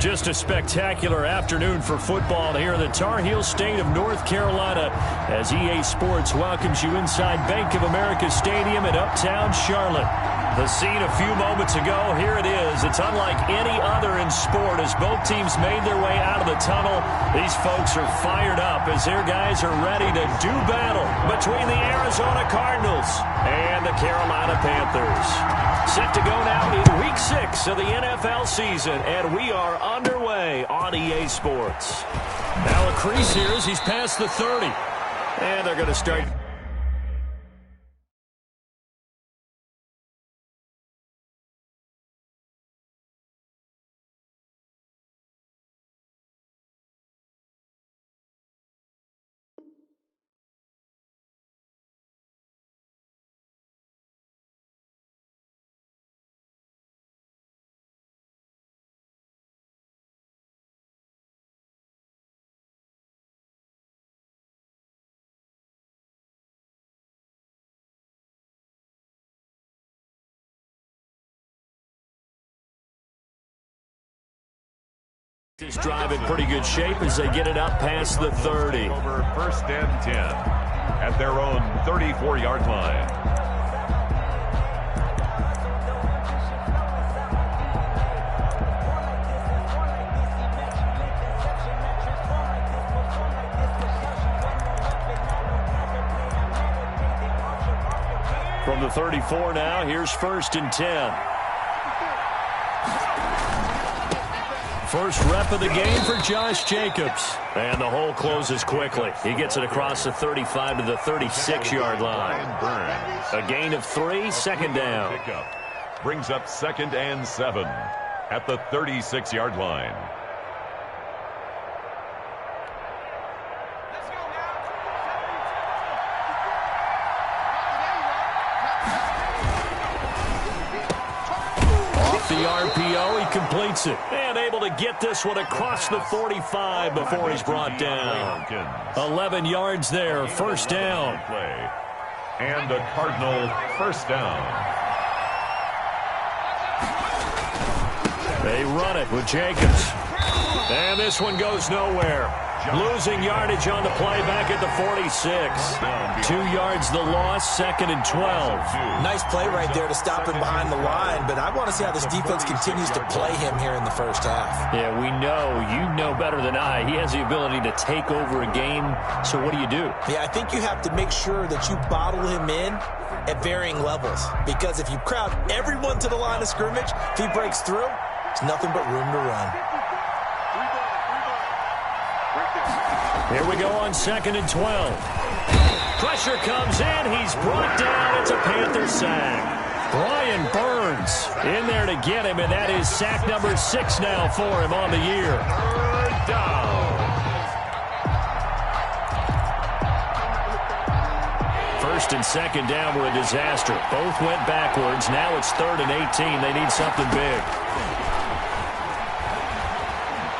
Just a spectacular afternoon for football here in the Tar Heel state of North Carolina as EA Sports welcomes you inside Bank of America Stadium in Uptown Charlotte. The scene a few moments ago, here it is. It's unlike any other in sport as both teams made their way out of the tunnel. These folks are fired up as their guys are ready to do battle between the Arizona Cardinals and the Carolina Panthers. Set to go now in Week 6 of the NFL season, and we are underway on EA Sports. Now a crease here as he's past the 30. And they're going to start. This drive in pretty good shape as they get it up past the 30. Over first and 10 at their own 34-yard line. From the 34 now, here's first and 10. First rep of the game for Josh Jacobs. And the hole closes quickly. He gets it across the 35 to the 36-yard line. A gain of 3, second down. Brings up second and 7 at the 36-yard line. The RPO, he completes it. And able to get this one across the 45 before he's brought down. 11 yards there, first down. And a Cardinal first down. They run it with Jacobs. And this one goes nowhere. Losing yardage on the play back at the 46. 2 yards the loss, second and 12. Nice play right there to stop him behind the line, but I want to see how this defense continues to play him here in the first half. Yeah, we know. You know better than I. He has the ability to take over a game, so what do you do? Yeah, I think you have to make sure that you bottle him in at varying levels, because if you crowd everyone to the line of scrimmage, if he breaks through, there's nothing but room to run. Here we go on second and 12. Pressure comes in. He's brought down. It's a Panther sack. Brian Burns in there to get him, and that is sack number 6 now for him on the year. Third down. First and second down were a disaster. Both went backwards. Now it's third and 18. They need something big.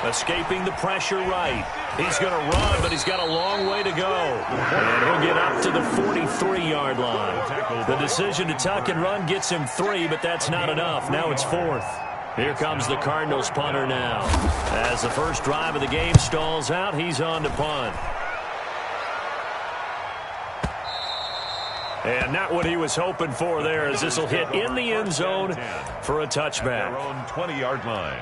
Escaping the pressure right. He's going to run, but he's got a long way to go. And he'll get up to the 43-yard line. The decision to tuck and run gets him 3, but that's not enough. Now it's 4th. Here comes the Cardinals punter now. As the first drive of the game stalls out, he's on to punt. And not what he was hoping for there, as this will hit in the end zone for a touchback. Their own 20-yard line.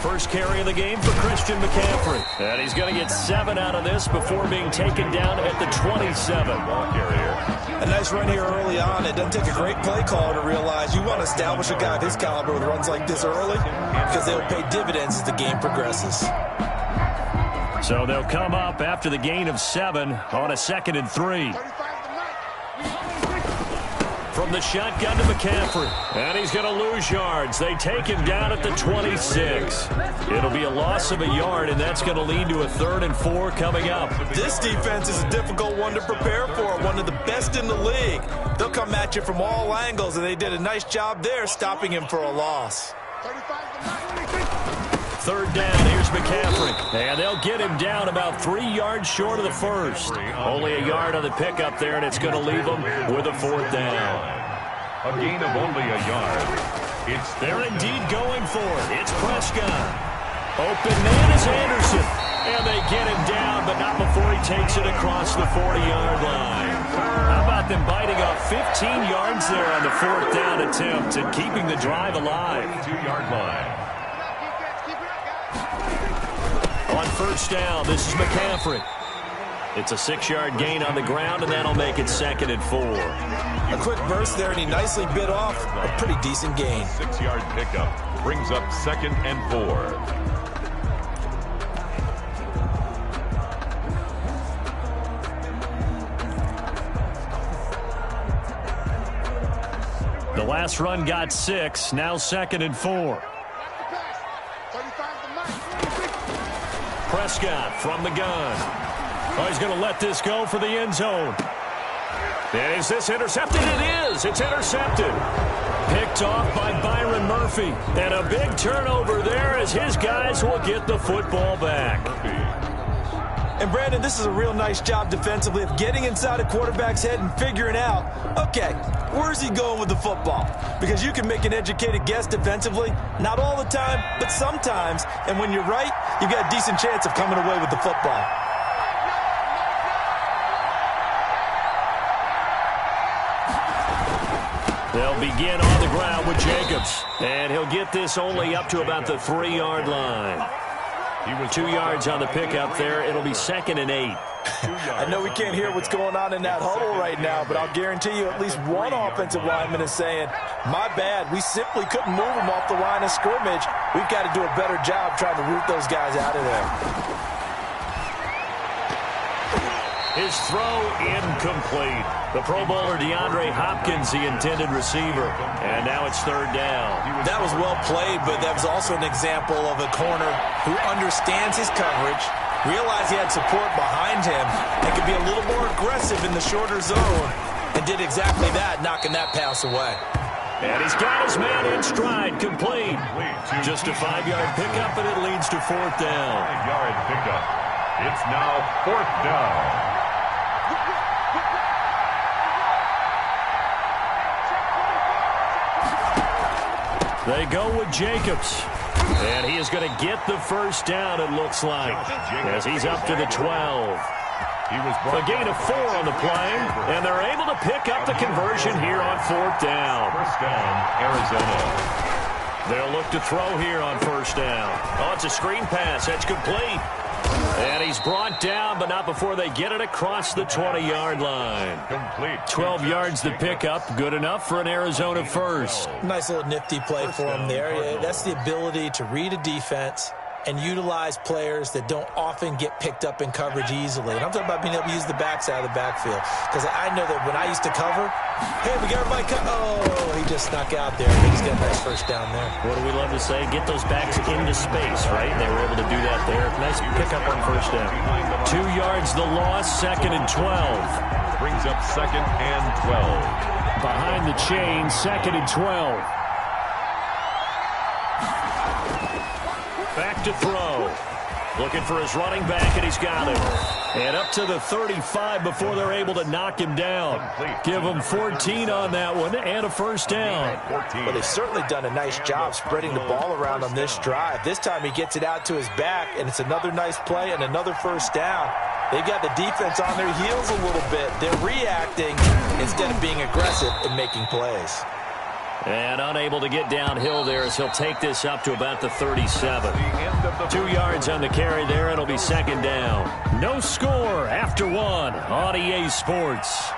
First carry of the game for Christian McCaffrey. And he's going to get 7 out of this before being taken down at the 27. A nice run here early on. It doesn't take a great play caller to realize you want to establish a guy of his caliber with runs like this early, because they'll pay dividends as the game progresses. So they'll come up after the gain of 7 on a second and 3. from the shotgun to McCaffrey. And he's going to lose yards. They take him down at the 26. It'll be a loss of a yard, and that's going to lead to a 3rd and 4 coming up. This defense is a difficult one to prepare for, one of the best in the league. They'll come at you from all angles, and they did a nice job there stopping him for a loss. 3rd down, here's McCaffrey. And they'll get him down about 3 yards short of the first. Only a yard on the pickup there, and it's going to leave them with a 4th down. A gain of only a yard. They're indeed going for it. It's Prescott. Open man is Anderson. And they get him down, but not before he takes it across the 40-yard line. How about them biting off 15 yards there on the 4th down attempt and keeping the drive alive? 2-yard line. On 1st down, this is McCaffrey. It's a 6-yard gain on the ground, and that'll make it 2nd and 4. A quick burst there, and he nicely bit off a pretty decent gain. 6-yard pickup brings up 2nd and 4. The last run got 6, now 2nd and 4. Prescott from the gun. Oh, he's going to let this go for the end zone. And is this intercepted? It is. It's intercepted. Picked off by Byron Murphy. And a big turnover there as his guys will get the football back. And, Brandon, this is a real nice job defensively of getting inside a quarterback's head and figuring out, okay, where's he going with the football? Because you can make an educated guess defensively, not all the time, but sometimes. And when you're right, you've got a decent chance of coming away with the football. They'll begin on the ground with Jacobs. And he'll get this only up to about the 3-yard line. He was 2 yards on the pickup there. It'll be 2nd and 8. I know we can't hear what's going on in that huddle right now, but I'll guarantee you at least one offensive lineman is saying, my bad, we simply couldn't move him off the line of scrimmage. We've got to do a better job trying to root those guys out of there. His throw incomplete. The Pro Bowler DeAndre Hopkins, the intended receiver. And now it's 3rd down. That was well played, but that was also an example of a corner who understands his coverage, realized he had support behind him, and could be a little more aggressive in the shorter zone, and did exactly that, knocking that pass away. And he's got his man in stride, complete. Just a 5-yard pickup, and it leads to 4th down. 5-yard pickup. It's now 4th down. They go with Jacobs. And he is going to get the 1st down, it looks like, as he's up to the 12. A gain of 4 on the play, and they're able to pick up the conversion here on 4th down. 1st down, Arizona. They'll look to throw here on 1st down. Oh, it's a screen pass. That's complete. And he's brought down, but not before they get it across the 20-yard line. Complete. 12 yards to pick up. Good enough for an Arizona 1st. Nice little nifty play for him there. That's the ability to read a defense and utilize players that don't often get picked up in coverage easily. And I'm talking about being able to use the backside of the backfield. Because I know that when I used to cover, hey, we got everybody cut. Oh, he just snuck out there. He's got a nice 1st down there. What do we love to say? Get those backs into space, right? They were able to do that there. Nice pickup on 1st down. 2 yards the loss, 2nd and 12. Brings up 2nd and 12. Behind the chain, 2nd and 12. Back to throw. Looking for his running back, and he's got him. And up to the 35 before they're able to knock him down. Give him 14 on that one and a 1st down. Well, they've certainly done a nice job spreading the ball around on this drive. This time he gets it out to his back, and it's another nice play and another 1st down. They've got the defense on their heels a little bit. They're reacting instead of being aggressive and making plays. And unable to get downhill there as he'll take this up to about the 37. 2 yards on the carry there. It'll be 2nd down. No score after 1 on EA Sports.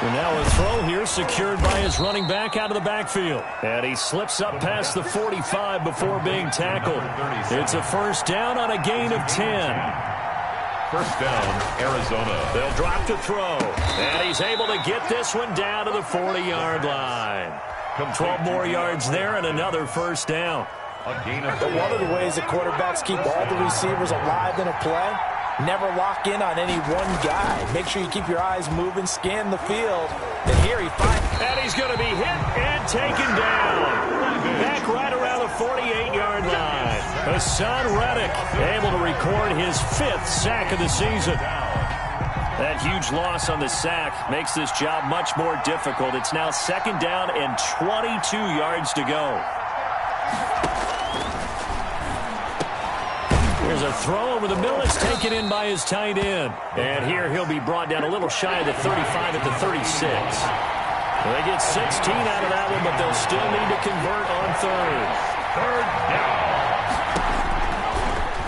And now a throw here secured by his running back out of the backfield. And he slips up past the 45 before being tackled. It's a 1st down on a gain of 10. First down, Arizona. They'll drop to throw. And he's able to get this one down to the 40-yard line. 12 more yards there and another first down. But one of the ways that quarterbacks keep all the receivers alive in a play, never lock in on any one guy. Make sure you keep your eyes moving, scan the field. And here he finds... And he's going to be hit and taken down. Back right around the 48-yard line. Hassan Reddick able to record his 5th sack of the season. That huge loss on the sack makes this job much more difficult. It's now 2nd down and 22 yards to go. There's a throw over the middle. It's taken in by his tight end. And here he'll be brought down a little shy of the 35 at the 36. They get 16 out of that one, but they'll still need to convert on 3rd. 3rd down.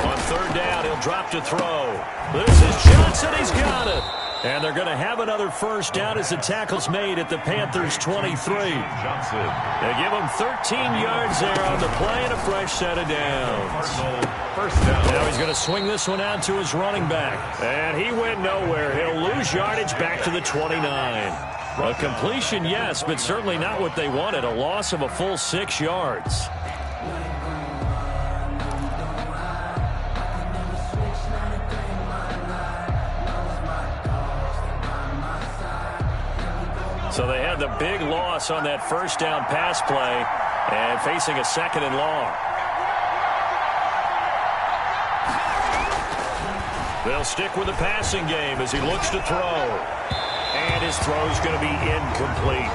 On 3rd down, he'll drop to throw. This is Johnson. He's got it. And they're going to have another first down as the tackle's made at the Panthers' 23. Johnson. They give him 13 yards there on the play and a fresh set of downs. First down. Now he's going to swing this one out to his running back. And he went nowhere. He'll lose yardage back to the 29. A completion, yes, but certainly not what they wanted. A loss of a full 6 yards. So they had the big loss on that first down pass play and facing a 2nd and long. They'll stick with the passing game as he looks to throw. And his throw's going to be incomplete.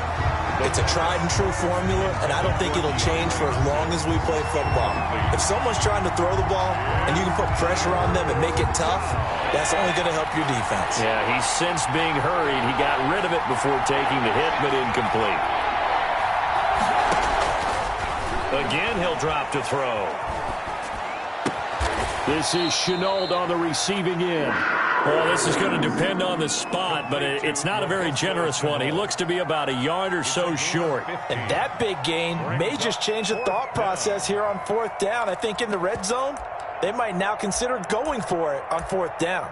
It's a tried-and-true formula, and I don't think it'll change for as long as we play football. If someone's trying to throw the ball and you can put pressure on them and make it tough, that's only going to help your defense. Yeah, he's since being hurried. He got rid of it before taking the hit, but incomplete. Again, he'll drop to throw. This is Chenault on the receiving end. Well, this is going to depend on the spot, but it's not a very generous one. He looks to be about a yard or so short. And that big gain may just change the thought process here on 4th down. I think in the red zone, they might now consider going for it on 4th down.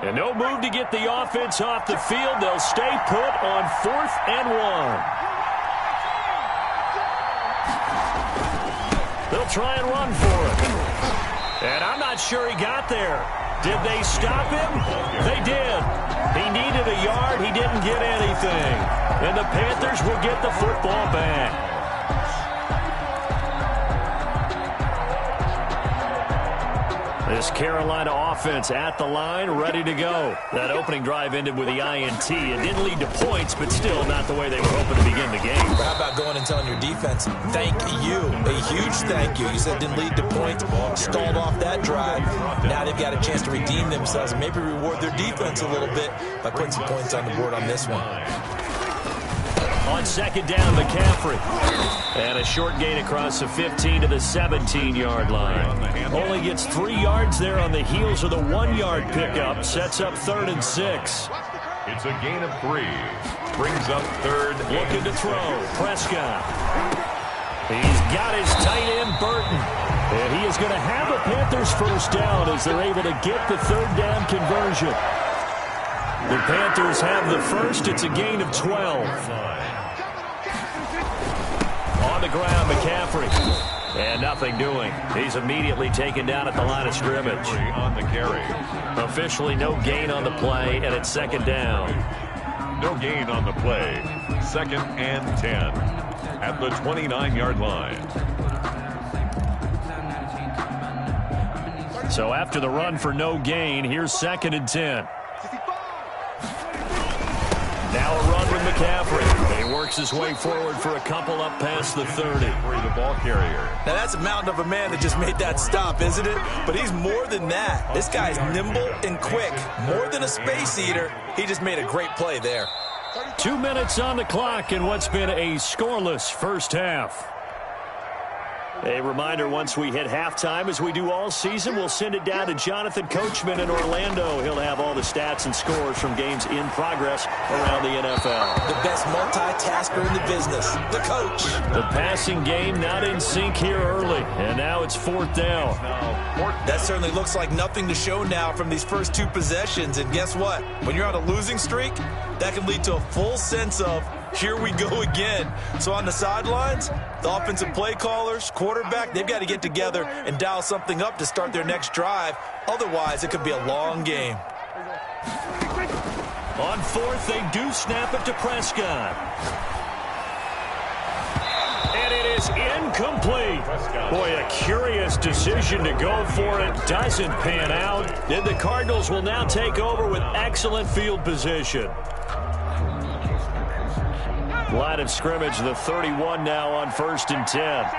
And no move to get the offense off the field. They'll stay put on 4th and 1. They'll try and run for it. And I'm not sure he got there. Did they stop him? They did. He needed a yard. He didn't get anything. And the Panthers will get the football back. This Carolina offense at the line, ready to go. That opening drive ended with the INT. It didn't lead to points, but still not the way they were hoping to begin the game. How about going and telling your defense, thank you, a huge thank you. You said it didn't lead to points, stalled off that drive. Now they've got a chance to redeem themselves and maybe reward their defense a little bit by putting some points on the board on this one. On 2nd down, McCaffrey. And a short gain across the 15 to the 17-yard line. Only gets 3 yards there on the heels of the 1-yard pickup. Sets up 3rd and 6. It's a gain of 3. Brings up 3rd. Looking to throw. Prescott. He's got his tight end, Burton. And he is going to have the Panthers first down as they're able to get the 3rd down conversion. The Panthers have the first. It's a gain of 12. On the ground, McCaffrey. And nothing doing. He's immediately taken down at the line of scrimmage. On the carry. Officially no gain on the play, and it's 2nd down. No gain on the play. 2nd and 10 at the 29-yard line. So after the run for no gain, here's 2nd and 10. Now a run with McCaffrey. He works his way forward for a couple up past the 30. The ball carrier. Now that's a mountain of a man that just made that stop, isn't it? But he's more than that. This guy's nimble and quick. More than a space eater. He just made a great play there. 2 minutes on the clock in what's been a scoreless first half. A reminder, once we hit halftime, as we do all season, we'll send it down to Jonathan Coachman in Orlando. He'll have all the stats and scores from games in progress around the NFL. The best multitasker in the business, the coach. The passing game not in sync here early, and now it's 4th down. That certainly looks like nothing to show now from these first 2 possessions, and guess what? When you're on a losing streak, that can lead to a full sense of, here we go again. So on the sidelines, the offensive play callers, quarterback, they've got to get together and dial something up to start their next drive. Otherwise, it could be a long game. On 4th, they do snap it to Prescott. And it is incomplete. Boy, a curious decision to go for it. Doesn't pan out. And the Cardinals will now take over with excellent field position. Line of scrimmage, the 31 now on 1st and 10.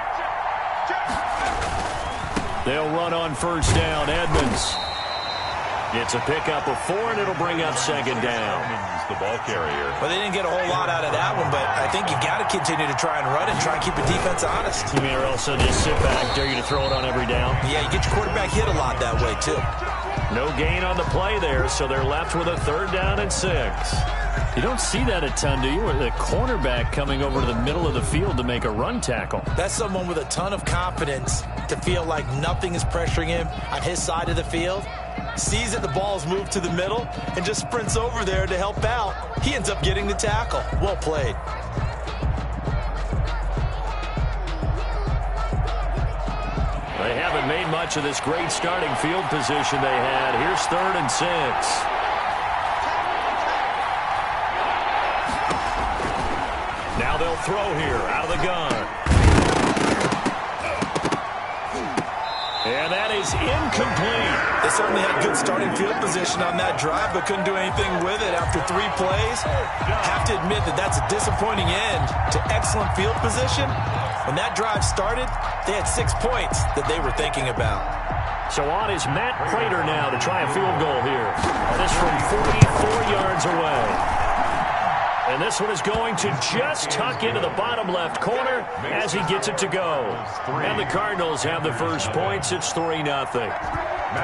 They'll run on 1st down. Edmonds. It's a pickup of 4, and it'll bring up 2nd down. The ball carrier. Well, they didn't get a whole lot out of that one, but I think you got to continue to try and run it and try and keep the defense honest. You mean, or else they'll just sit back, dare you to throw it on every down? Yeah, you get your quarterback hit a lot that way, too. No gain on the play there, so they're left with a 3rd down and 6. You don't see that a ton, do you? With the cornerback coming over to the middle of the field to make a run tackle. That's someone with a ton of confidence to feel like nothing is pressuring him on his side of the field. Sees that the ball is moved to the middle and just sprints over there to help out. He ends up getting the tackle. Well played. They haven't made much of this great starting field position they had. Here's 3rd and 6. Now they'll throw here out of the gun. And that is incomplete. They certainly had good starting field position on that drive, but couldn't do anything with it after 3 plays. Have to admit that that's a disappointing end to excellent field position. When that drive started, they had 6 points that they were thinking about. So on is Matt Prater now to try a field goal here. This from 44 yards away. And this one is going to just tuck into the bottom left corner as he gets it to go. And the Cardinals have the first points. It's 3-0.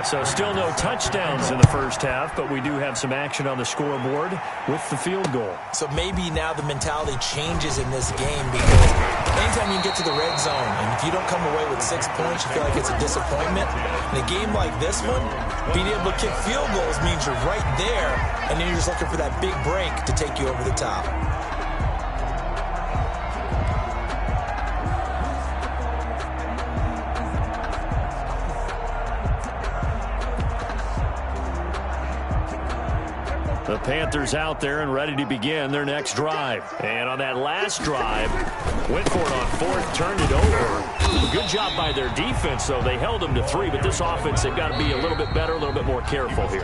So still no touchdowns in the first half, but we do have some action on the scoreboard with the field goal. So maybe now the mentality changes in this game because anytime you get to the red zone and if you don't come away with 6 points, you feel like it's a disappointment. In a game like this one, being able to kick field goals means you're right there, and then you're just looking for that big break to take you over the top. The Panthers out there and ready to begin their next drive. And on that last drive, went for it on 4th, turned it over. Good job by their defense, though. They held them to 3, but this offense, they've got to be a little bit better, a little bit more careful here.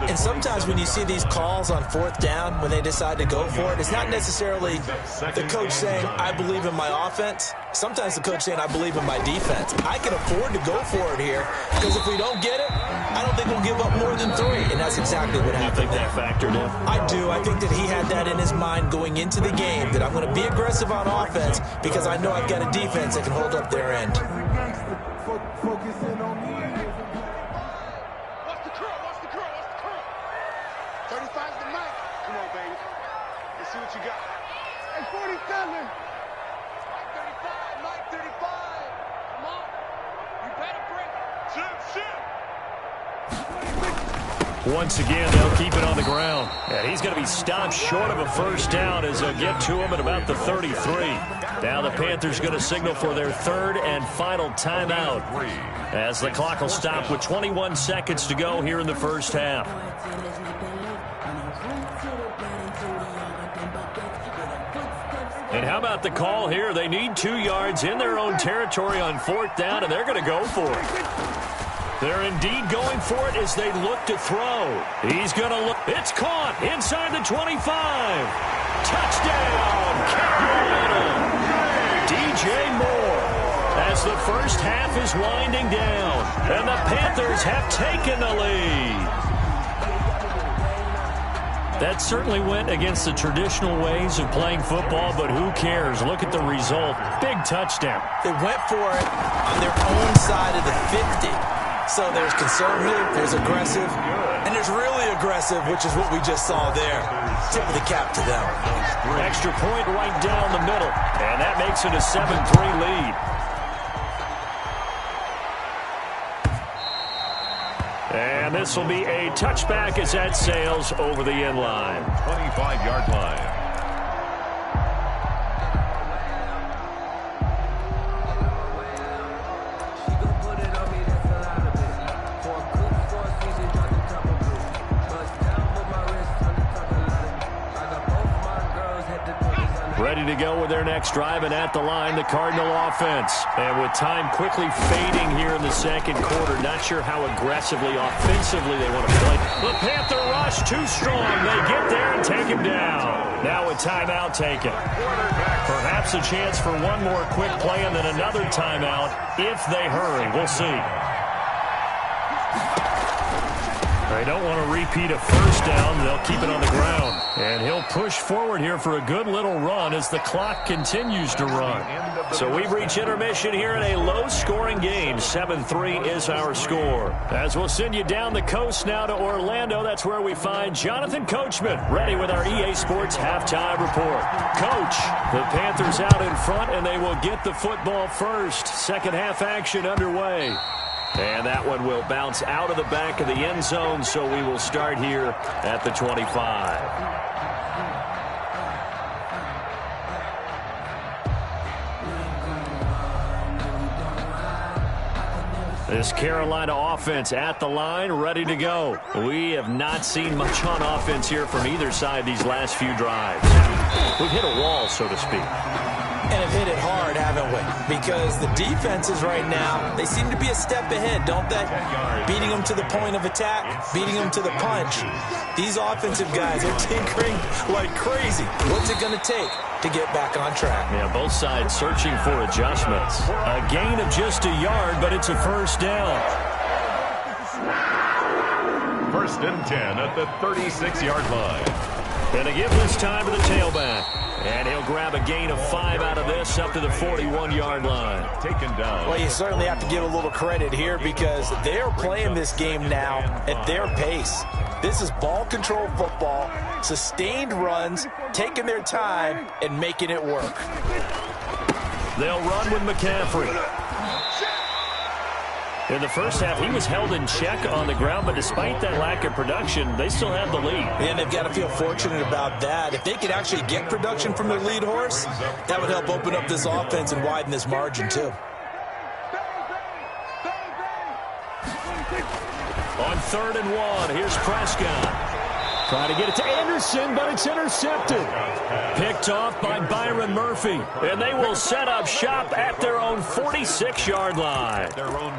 And sometimes when you see these calls on 4th down, when they decide to go for it, it's not necessarily the coach saying, I believe in my offense. Sometimes the coach saying, I believe in my defense. I can afford to go for it here because if we don't get it, I don't think we'll give up more than 3, and that's exactly what happened. You think that factored in? I do. I think that he had that in his mind going into the game, that I'm going to be aggressive on offense because I know I've got a defense that can hold up their end. Watch the curl, watch the curl, watch the curl. 35's the mic. Come on, baby. Let's see what you got. Hey, 47. Mike 35, Mike 35. Come on. You better break. Shit. Once again, they'll keep it on the ground. And he's going to be stopped short of a first down as they'll get to him at about the 33. Now the Panthers going to signal for their 3rd and final timeout as the clock will stop with 21 seconds to go here in the first half. And how about the call here? They need 2 yards in their own territory on 4th down, and they're going to go for it. They're indeed going for it as they look to throw. He's going to look. It's caught inside the 25. Touchdown, Carolina. DJ Moore as the first half is winding down, and the Panthers have taken the lead. That certainly went against the traditional ways of playing football, but who cares? Look at the result. Big touchdown. They went for it on their own side of the 50. So there's conservative, there's aggressive, and there's really aggressive, which is what we just saw there. Tip of the cap to them. Extra point right down the middle, and that makes it a 7-3 lead. And this will be a touchback as that sails over the end line. 25-yard line. Ready to go with their next drive, and at the line, the Cardinal offense. And with time quickly fading here in the second quarter, not sure how aggressively, offensively they want to play. The Panther rush too strong. They get there and take him down. Now a timeout taken. Perhaps a chance for one more quick play and then another timeout if they hurry. We'll see. They don't want to repeat a first down. They'll keep it on the ground. And he'll push forward here for a good little run as the clock continues to run. So we've reached intermission here in a low-scoring game. 7-3 is our score. As we'll send you down the coast now to Orlando, that's where we find Jonathan Coachman, ready with our EA Sports halftime report. Coach, the Panthers out in front, and they will get the football first. Second half action underway. And that one will bounce out of the back of the end zone, so we will start here at the 25. This Carolina offense at the line, ready to go. We have not seen much on offense here from either side these last few drives. We've hit a wall, so to speak. And have hit it hard, haven't we? Because the defenses right now, they seem to be a step ahead, don't they? Beating them to the point of attack, beating them to the punch. These offensive guys are tinkering like crazy. What's it going to take to get back on track? Yeah, both sides searching for adjustments. A gain of just a yard, but it's a first down. First and 10 at the 36-yard line. And to give this time to the tailback. And he'll grab a gain of 5 out of this up to the 41-yard line. Taken down. Well, you certainly have to give a little credit here because they're playing this game now at their pace. This is ball control football, sustained runs, taking their time, and making it work. They'll run with McCaffrey. In the first half, he was held in check on the ground, but despite that lack of production, they still have the lead. And they've got to feel fortunate about that. If they could actually get production from their lead horse, that would help open up this offense and widen this margin, too. On 3rd and 1, here's Prescott. Trying to get it to Anderson, but it's intercepted. Picked off by Byron Murphy. And they will set up shop at their own 46-yard line.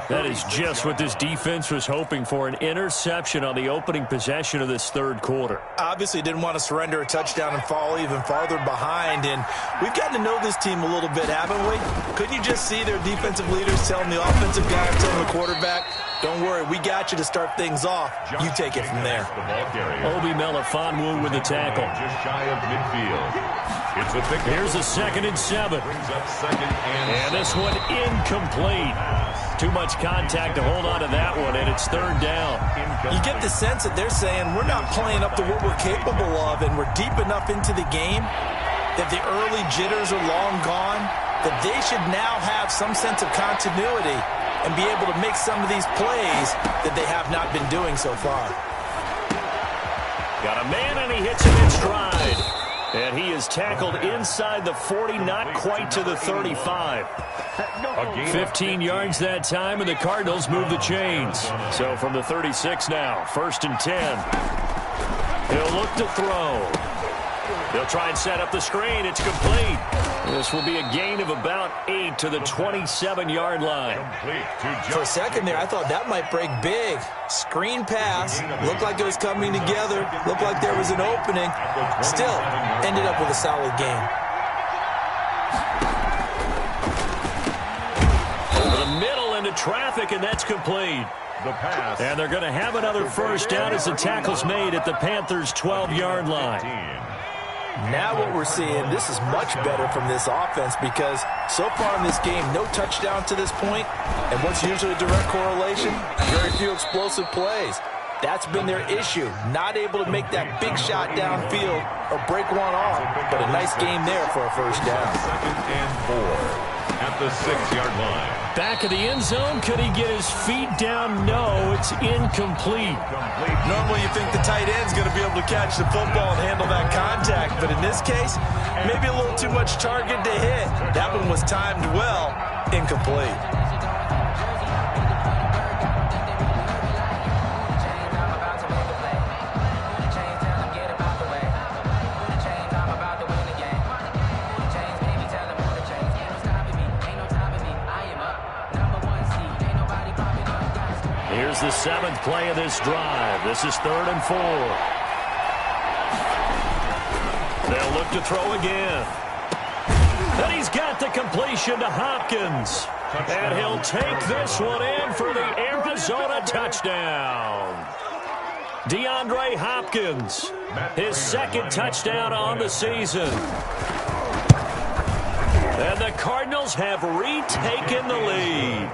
That is just what this defense was hoping for, an interception on the opening possession of this third quarter. Obviously didn't want to surrender a touchdown and fall even farther behind. And we've gotten to know this team a little bit, haven't we? Couldn't you just see their defensive leaders telling the offensive guy, telling the quarterback, don't worry, we got you to start things off. You take it from there. Obi Melifonwu with the tackle. Just shy of midfield. It's a pick. Here's a 2nd and 7. Brings up 2nd and this one incomplete. Too much contact to hold on to that one, and it's 3rd down. You get the sense that they're saying we're not playing up to what we're capable of, and we're deep enough into the game that the early jitters are long gone, that they should now have some sense of continuity and be able to make some of these plays that they have not been doing so far. Got a man, and he hits him in stride. And he is tackled inside the 40, not quite to the 35. 15 yards that time, and the Cardinals move the chains. So from the 36 now, 1st and 10. He'll look to throw. They'll try and set up the screen. It's complete. This will be a gain of about 8 to the 27-yard line. For a second there, I thought that might break big. Screen pass. Looked like it was coming together. Looked like there was an opening. Still, ended up with a solid game. Over the middle into traffic, and that's complete. The pass. And they're going to have another first down as the tackle's made at the Panthers' 12-yard line. Now what we're seeing, this is much better from this offense because so far in this game, no touchdown to this point, and what's usually a direct correlation, very few explosive plays. That's been their issue, not able to make that big shot downfield or break one off, but a nice game there for a first down. 2nd and 4 at the 6-yard line. Back of the end zone, could he get his feet down? No, it's incomplete. Normally you think the tight end's going to be able to catch the football and handle that contact, but in this case, maybe a little too much target to hit. That one was timed well, incomplete. Here's the 7th play of this drive. This is 3rd and 4. They'll look to throw again. And he's got the completion to Hopkins. And he'll take this one in for the Arizona touchdown. DeAndre Hopkins, his 2nd touchdown on the season. And the Cardinals have retaken the lead.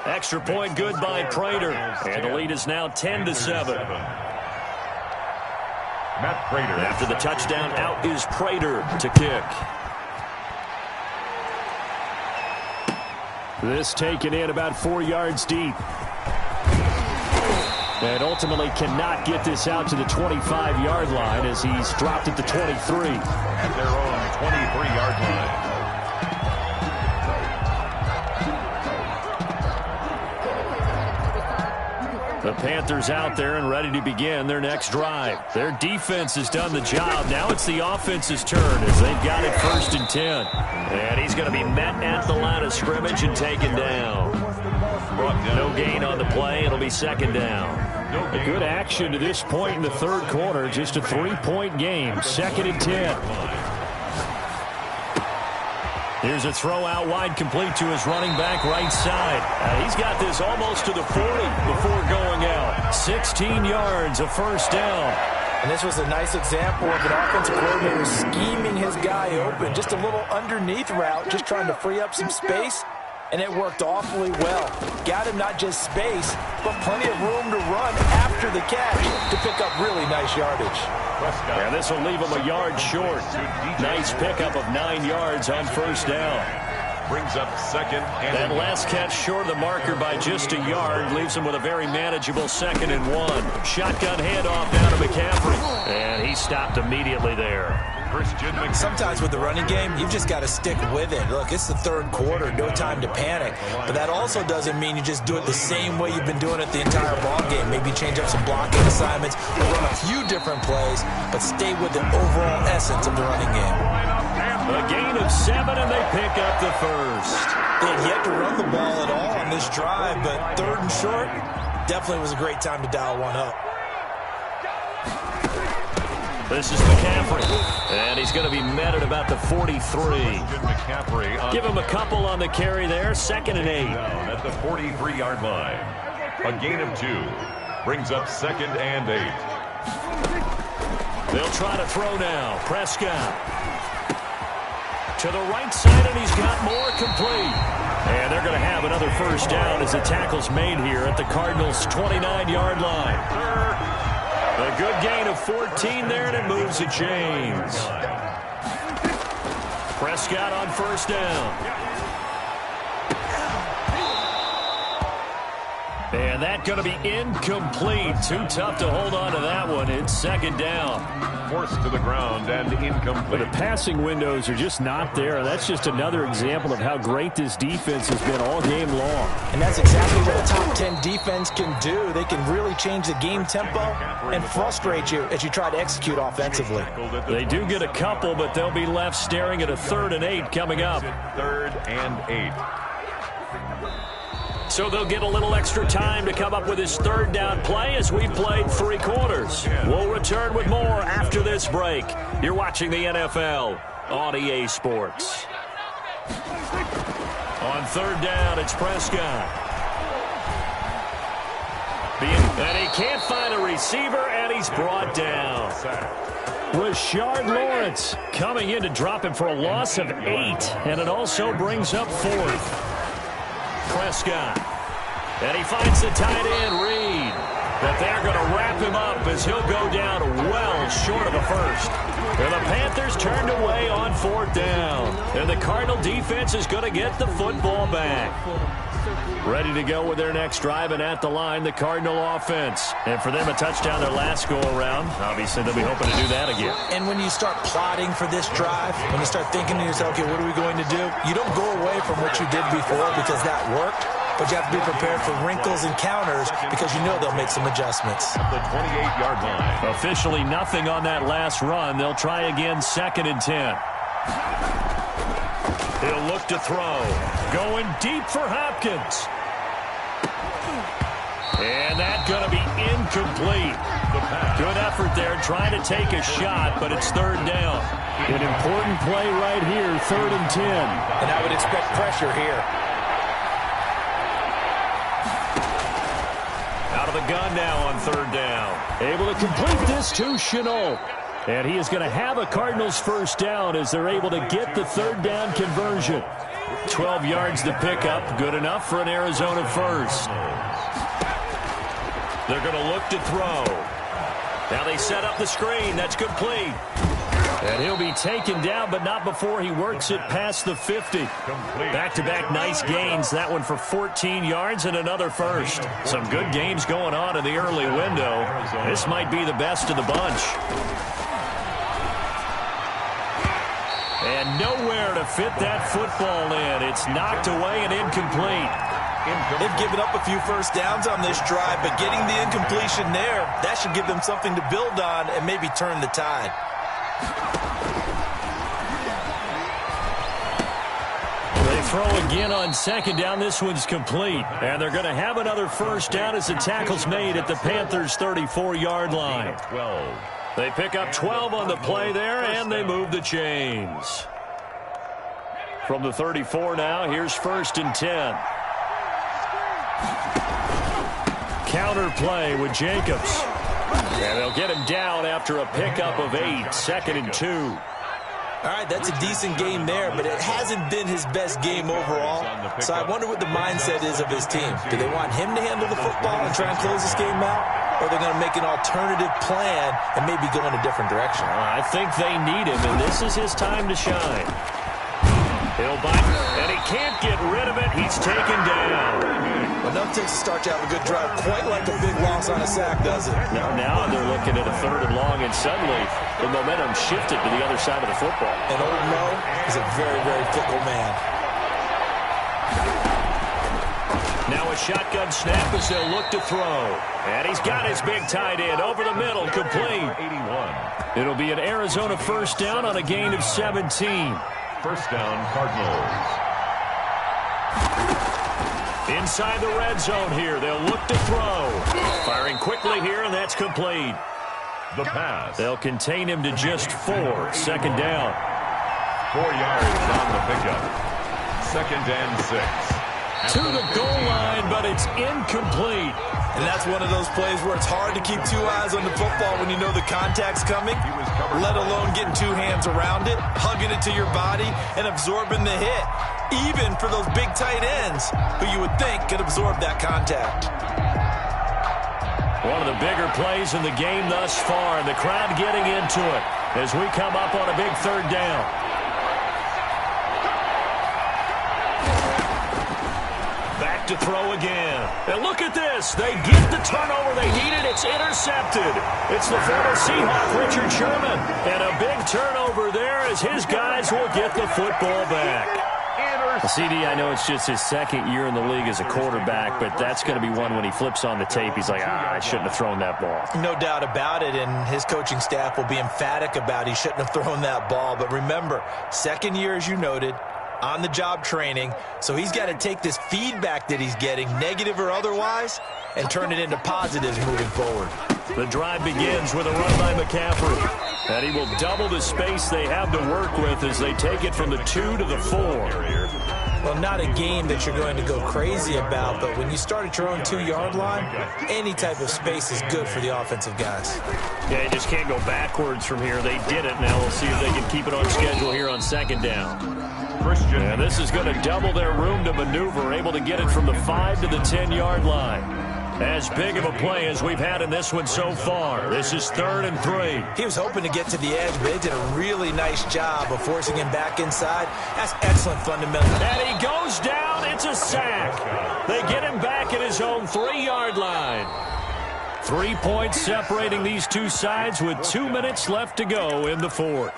Extra point good by Prater. And the lead is now 10-7. Matt Prater. After the touchdown, out is Prater to kick. This taken in about 4 yards deep. And ultimately cannot get this out to the 25-yard line as he's dropped at the 23. At their own 23-yard line. The Panthers out there and ready to begin their next drive. Their defense has done the job. Now it's the offense's turn as they've got it 1st and 10. And he's going to be met at the line of scrimmage and taken down. No gain on the play. It'll be 2nd down. A good action to this point in the 3rd quarter. Just a 3-point game. 2nd and 10. Here's a throw out wide, complete to his running back right side. He's got this almost to the 40 before going out. 16 yards, a first down. And this was a nice example of an offensive coordinator scheming his guy open. Just a little underneath route, just trying to free up some space. And it worked awfully well. Got him not just space, but plenty of room to run after the catch to pick up really nice yardage. And this will leave him a yard short. Nice pickup of 9 yards on first down. Brings up 2nd and that last catch short of the marker by just a yard leaves him with a very manageable 2nd and 1. Shotgun handoff down to McCaffrey. And he stopped immediately there. Sometimes with the running game, you've just got to stick with it. Look, it's the 3rd quarter, no time to panic. But that also doesn't mean you just do it the same way you've been doing it the entire ball game. Maybe change up some blocking assignments or run a few different plays, but stay with the overall essence of the running game. A gain of 7, and they pick up the 1st. They had yet to run the ball at all on this drive, but 3rd and short definitely was a great time to dial one up. This is McCaffrey, and he's going to be met at about the 43. Give him a couple on the carry there, 2nd and 8. At the 43-yard line. A gain of 2. Brings up 2nd and 8. They'll try to throw now. Prescott. To the right side, and he's got more complete. And they're going to have another first down as the tackle's made here at the Cardinals' 29-yard line. A good gain of 14 there, and it moves the chains. Prescott on first down. And that's going to be incomplete. Too tough to hold on to that one. It's 2nd down. Forced to the ground and incomplete. But the passing windows are just not there. That's just another example of how great this defense has been all game long. And that's exactly what a top 10 defense can do. They can really change the game tempo and frustrate you as you try to execute offensively. They do get a couple, but they'll be left staring at a 3rd and 8 coming up. 3rd and 8. So they'll get a little extra time to come up with his 3rd down play as we've played 3 quarters. We'll return with more after this break. You're watching the NFL on EA Sports. On 3rd down, it's Prescott. And he can't find a receiver, and he's brought down. Rashard Lawrence coming in to drop him for a loss of 8, and it also brings up 4th. Prescott. And he finds the tight end, Reed. But they're going to wrap him up as he'll go down well short of a first. And the Panthers turned away on 4th down. And the Cardinal defense is going to get the football back. Ready to go with their next drive, and at the line, the Cardinal offense. And for them, a touchdown their last go-around. Obviously, they'll be hoping to do that again. And when you start plotting for this drive, when you start thinking to yourself, okay, what are we going to do? You don't go away from what you did before because that worked. But you have to be prepared for wrinkles and counters because you know they'll make some adjustments. The 28-yard line. Officially nothing on that last run. They'll try again 2nd and 10. He'll look to throw. Going deep for Hopkins. And that's going to be incomplete. Good effort there trying to take a shot, but it's 3rd down. An important play right here, 3rd and 10. And I would expect pressure here. Out of the gun now on 3rd down. Able to complete this to Chenault. And he is going to have a Cardinals 1st down as they're able to get the 3rd down conversion. 12 yards to pick up. Good enough for an Arizona 1st. They're going to look to throw. Now they set up the screen. That's complete. And he'll be taken down, but not before he works it past the 50. Back-to-back nice gains. That one for 14 yards and another 1st. Some good games going on in the early window. This might be the best of the bunch. And nowhere to fit that football in. It's knocked away and incomplete. They've given up a few 1st downs on this drive, but getting the incompletion there, that should give them something to build on and maybe turn the tide. They throw again on 2nd down. This one's complete. And they're going to have another 1st down as the tackle's made at the Panthers' 34-yard line. 12. They pick up 12 on the play there, and they move the chains. From the 34 now, here's 1st and 10. Counter play with Jacobs. And they'll get him down after a pickup of 8, 2nd and 2. All right, that's a decent game there, but it hasn't been his best game overall. So I wonder what the mindset is of his team. Do they want him to handle the football and try and close this game out? Or are they going to make an alternative plan and maybe go in a different direction? I think they need him, and this is his time to shine. He'll bite, and he can't get rid of it. He's taken down. Enough takes to start you out a good drive, quite like a big loss on a sack, does it? Now they're looking at a 3rd and long, and suddenly the momentum shifted to the other side of the football. And old Mo is a very, very fickle man. Now a shotgun snap as they'll look to throw. And he's got his big tight end over the middle, complete. 81. It'll be an Arizona 1st down on a gain of 17. 1st down, Cardinals. Inside the red zone here. They'll look to throw. Firing quickly here, and that's complete. The pass. They'll contain him to just 4. 2nd down. 4 yards on the pickup. 2nd and 6. To the goal line, but it's incomplete. And that's one of those plays where it's hard to keep 2 eyes on the football when you know the contact's coming, let alone getting 2 hands around it, hugging it to your body, and absorbing the hit, even for those big tight ends who you would think could absorb that contact. One of the bigger plays in the game thus far, and the crowd getting into it as we come up on a big 3rd down. To throw again. And look at this. They get the turnover they needed. It's intercepted. It's the former Seahawk, Richard Sherman. And a big turnover there as his guys will get the football back. CD, I know it's just his 2nd year in the league as a quarterback, but that's going to be one when he flips on the tape. He's like, I shouldn't have thrown that ball. No doubt about it, and his coaching staff will be emphatic about he shouldn't have thrown that ball. But remember, 2nd year, as you noted, on-the-job training, so he's got to take this feedback that he's getting, negative or otherwise, and turn it into positives moving forward. The drive begins with a run by McCaffrey, and he will double the space they have to work with as they take it from the 2 to the 4. Well, not a game that you're going to go crazy about, but when you start at your own 2-yard line, any type of space is good for the offensive guys. Yeah, you just can't go backwards from here. They did it. Now we'll see if they can keep it on schedule here on 2nd down. And this is going to double their room to maneuver, able to get it from the 5 to the 10-yard line. As big of a play as we've had in this one so far. This is 3rd and 3. He was hoping to get to the edge, but they did a really nice job of forcing him back inside. That's excellent fundamental. And he goes down. It's a sack. They get him back at his own 3-yard line. 3 points separating these two sides with 2 minutes left to go in the 4th.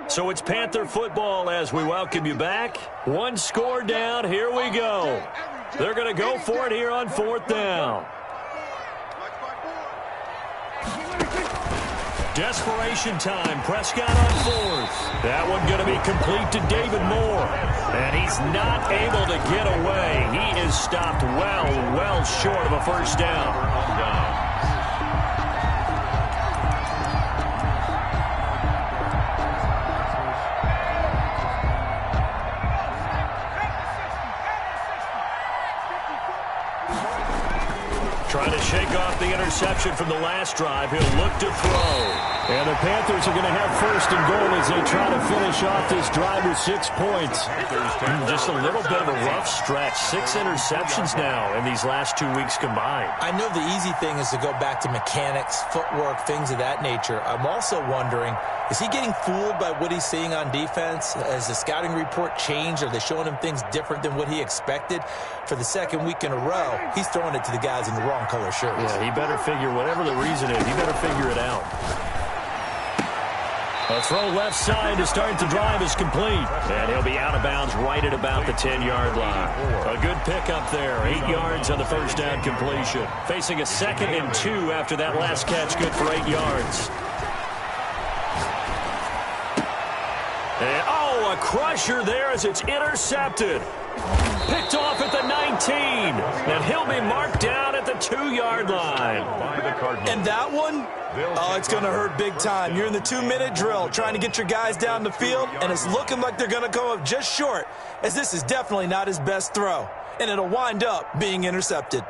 So it's Panther football as we welcome you back. 1 score down. Here we go. They're going to go for it here on 4th down. Desperation time. Prescott on 4th. That one going to be complete to David Moore. And he's not able to get away. He is stopped well short of a first down. Trying to shake off the interception from the last drive. He'll look to throw. And the Panthers are going to have 1st and goal as they try to finish off this drive with 6 points. Just a little bit of a rough stretch. 6 interceptions now in these last 2 weeks combined. I know the easy thing is to go back to mechanics, footwork, things of that nature. I'm also wondering, is he getting fooled by what he's seeing on defense? Has the scouting report changed? Are they showing him things different than what he expected? For the 2nd week in a row, he's throwing it to the guys in the wrong color shirts. Yeah, he better figure, whatever the reason is, he better figure it out. A throw left side to start the drive is complete. And he'll be out of bounds right at about the 10-yard line. A good pickup there. 8 yards on the first down completion. Facing a 2nd and 2 after that last catch, good for 8 yards. And, a crusher there as it's intercepted. Picked off at the 19. And he'll be marked down at the 2-yard line. And that one, it's going to hurt big time. You're in the 2-minute drill trying to get your guys down the field, and it's looking like they're going to come up just short, as this is definitely not his best throw. And it'll wind up being intercepted.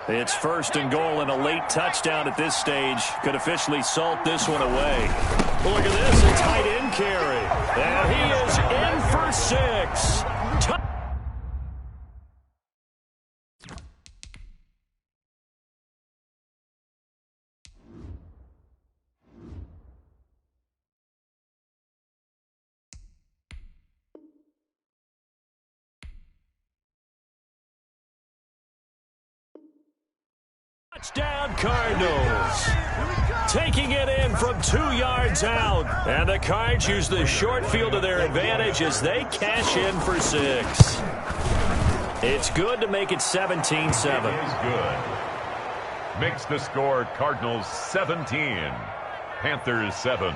It's 1st and goal, and a late touchdown at this stage could officially salt this one away. Well, look at this, a tight end carry. And he is in for 6. Touchdown Cardinals. Taking it in from 2 yards out. And the Cards use the short field to their advantage as they cash in for 6. It's good to make it 17-7. Is good. Makes the score Cardinals 17. Panthers 7.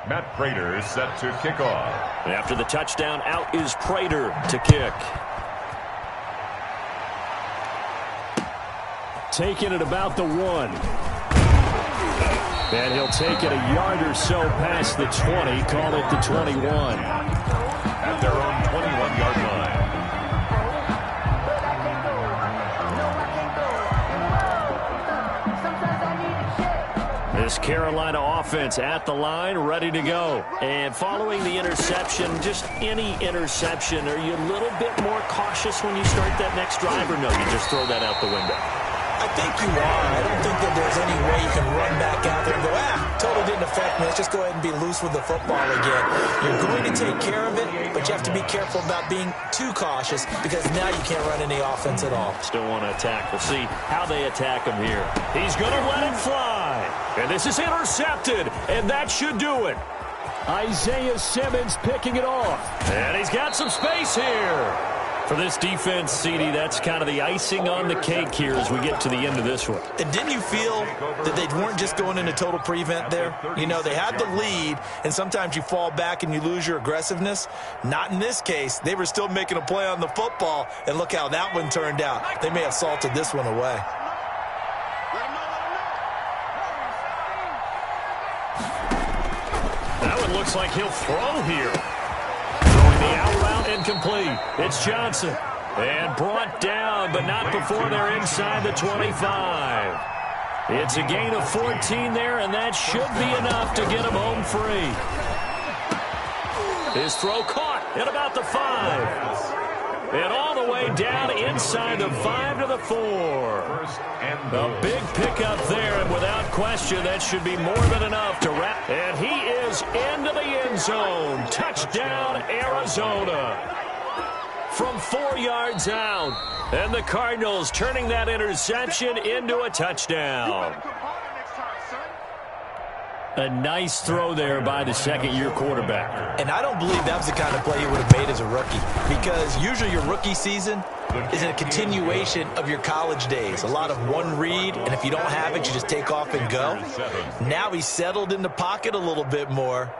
Matt Prater set to kick off. After the touchdown, out is Prater to kick. Taking it about the 1. And he'll take it a yard or so past the 20, call it the 21. At their own 21-yard line. This Carolina offense at the line, ready to go. And following the interception, just any interception, are you a little bit more cautious when you start that next drive, or no, you just throw that out the window? I think you are. I don't think that there's any way you can run back out there and go, totally didn't affect me. Let's just go ahead and be loose with the football again. You're going to take care of it, but you have to be careful about being too cautious because now you can't run any offense at all. Still want to attack. We'll see how they attack him here. He's going to let it fly. And this is intercepted, and that should do it. Isaiah Simmons picking it off. And he's got some space here. For this defense, CD, that's kind of the icing on the cake here as we get to the end of this one. And didn't you feel that they weren't just going into total prevent there? You know, they had the lead, and sometimes you fall back and you lose your aggressiveness. Not in this case. They were still making a play on the football, and look how that one turned out. They may have salted this one away. That one looks like he'll throw here. Throwing the out route incomplete. It's Johnson. And brought down, but not before they're inside the 25. It's a gain of 14 there, and that should be enough to get him home free. His throw caught at about the 5. And all the way down inside the 5 to the 4. A big pickup there, and without question, that should be more than enough to wrap. And he is into the end zone. Touchdown, Arizona. From 4 yards out. And the Cardinals turning that interception into a touchdown. A nice throw there by the second-year quarterback. And I don't believe that was the kind of play he would have made as a rookie, because usually your rookie season is a continuation of your college days. A lot of one read, and if you don't have it, you just take off and go. Now he's settled in the pocket a little bit more,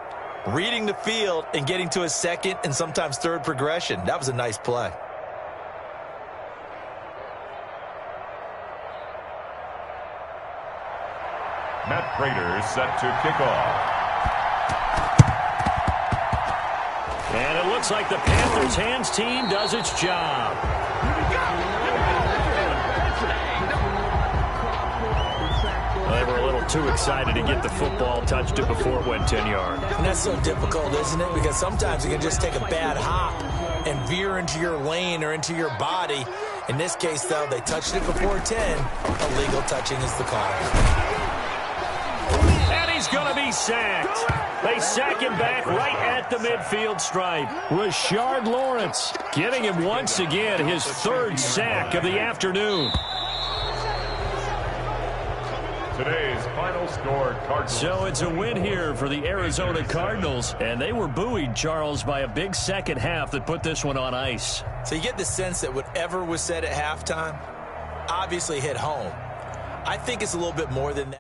reading the field and getting to his second and sometimes third progression. That was a nice play. Matt Prater set to kick off. And it looks like the Panthers' hands team does its job. They were a little too excited to get the football, touched it before it went 10 yards. And that's so difficult, isn't it? Because sometimes you can just take a bad hop and veer into your lane or into your body. In this case, though, they touched it before 10. Illegal touching is the call. And he's going to be sacked. They sack him back right at the midfield stripe. Rashard Lawrence getting him once again his 3rd sack of the afternoon. Today's final score, Cardinals. So it's a win here for the Arizona Cardinals, and they were buoyed, Charles, by a big second half that put this one on ice. So you get the sense that whatever was said at halftime obviously hit home. I think it's a little bit more than that.